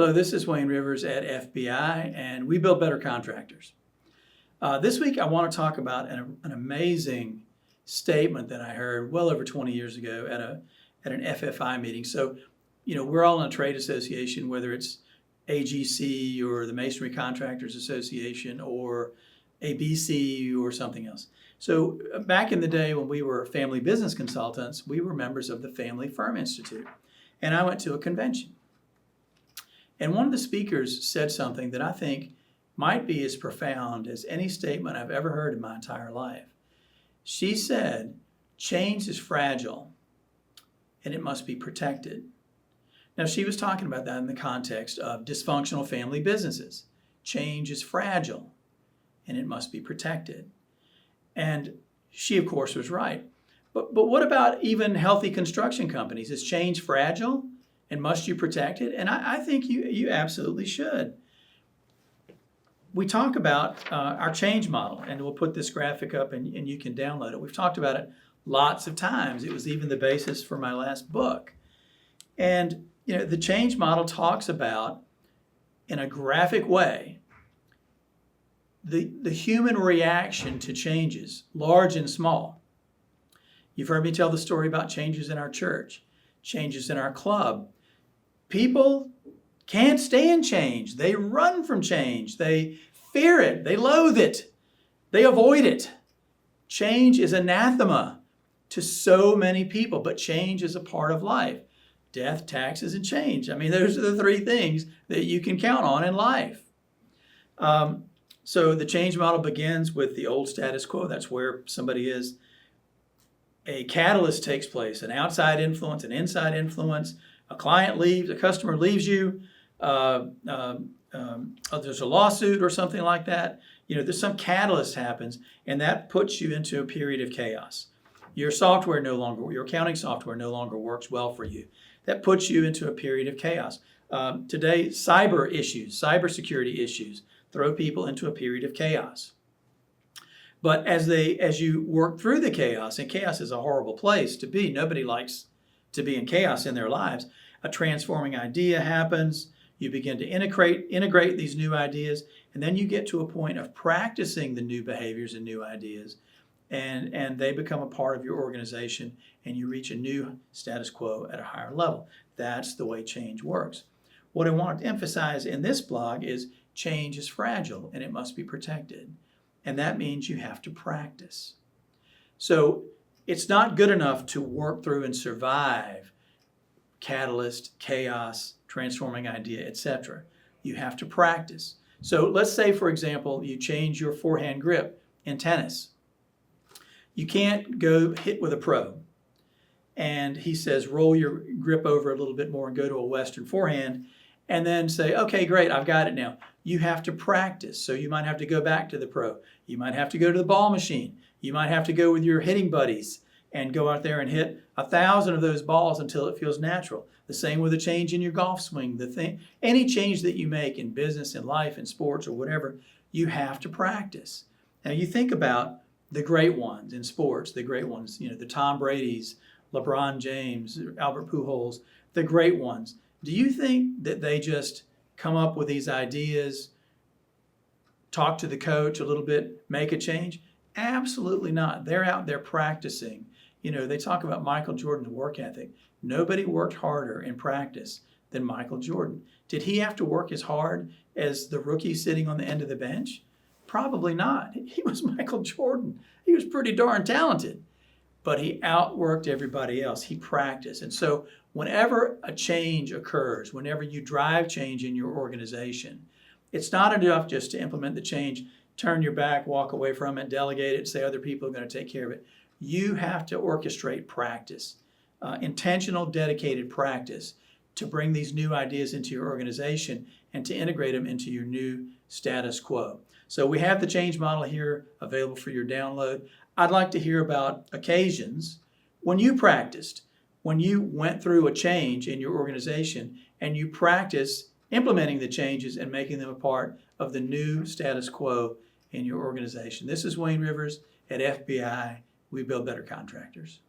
Hello, this is Wayne Rivers at FBI, and we build better contractors. This week, I want to talk about an amazing statement that I heard well over 20 years ago at an FFI meeting. So, we're all in a trade association, whether it's AGC or the Masonry Contractors Association or ABC or something else. So back in the day when we were family business consultants, we were members of the Family Firm Institute. And I went to a convention. And one of the speakers said something that I think might be as profound as any statement I've ever heard in my entire life. She said, change is fragile and it must be protected. Now, she was talking about that in the context of dysfunctional family businesses. Change is fragile and it must be protected. And she, of course, was right. But what about even healthy construction companies? Is change fragile and must you protect it? And I think you absolutely should. We talk about our change model, and we'll put this graphic up and you can download it. We've talked about it lots of times. It was even the basis for my last book. And the change model talks about, in a graphic way, the human reaction to changes, large and small. You've heard me tell the story about changes in our church, changes in our club. People can't stand change. They run from change. They fear it. They loathe it. They avoid it. Change is anathema to so many people, but change is a part of life. Death, taxes, and change. I mean, those are the three things that you can count on in life. So the change model begins with the old status quo. That's where somebody is. A catalyst takes place, an outside influence, an inside influence. A client leaves, a customer leaves you. There's a lawsuit or something like that. There's some catalyst happens, and that puts you into a period of chaos. Your accounting software no longer works well for you. That puts you into a period of chaos. Today, cybersecurity issues throw people into a period of chaos. But as you work through the chaos, and chaos is a horrible place to be, nobody likes to be in chaos in their lives, a transforming idea happens, you begin to integrate these new ideas, and then you get to a point of practicing the new behaviors and new ideas, and they become a part of your organization, and you reach a new status quo at a higher level. That's the way change works. What I want to emphasize in this blog is change is fragile and it must be protected. And that means you have to practice. So it's not good enough to work through and survive catalyst, chaos, transforming idea, etc. You have to practice. So let's say, for example, you change your forehand grip in tennis. You can't go hit with a pro. And he says, roll your grip over a little bit more and go to a Western forehand. And then say, okay, great, I've got it now. You have to practice. So you might have to go back to the pro. You might have to go to the ball machine. You might have to go with your hitting buddies and go out there and hit 1,000 of those balls until it feels natural. The same with a change in your golf swing. Any change that you make in business, in life, in sports, or whatever, you have to practice. Now you think about the great ones in sports, the great ones, the Tom Brady's, LeBron James, Albert Pujols, the great ones. Do you think that they just come up with these ideas, talk to the coach a little bit, make a change? Absolutely not. They're out there practicing. They talk about Michael Jordan's work ethic. Nobody worked harder in practice than Michael Jordan. Did he have to work as hard as the rookie sitting on the end of the bench? Probably not. He was Michael Jordan. He was pretty darn talented. But he outworked everybody else. He practiced. And so whenever a change occurs, whenever you drive change in your organization, it's not enough just to implement the change, turn your back, walk away from it, delegate it, say other people are going to take care of it. You have to orchestrate practice, intentional, dedicated practice to bring these new ideas into your organization and to integrate them into your new status quo. So we have the change model here available for your download. I'd like to hear about occasions when you practiced, when you went through a change in your organization and you practiced implementing the changes and making them a part of the new status quo in your organization. This is Wayne Rivers at FBI. We build better contractors.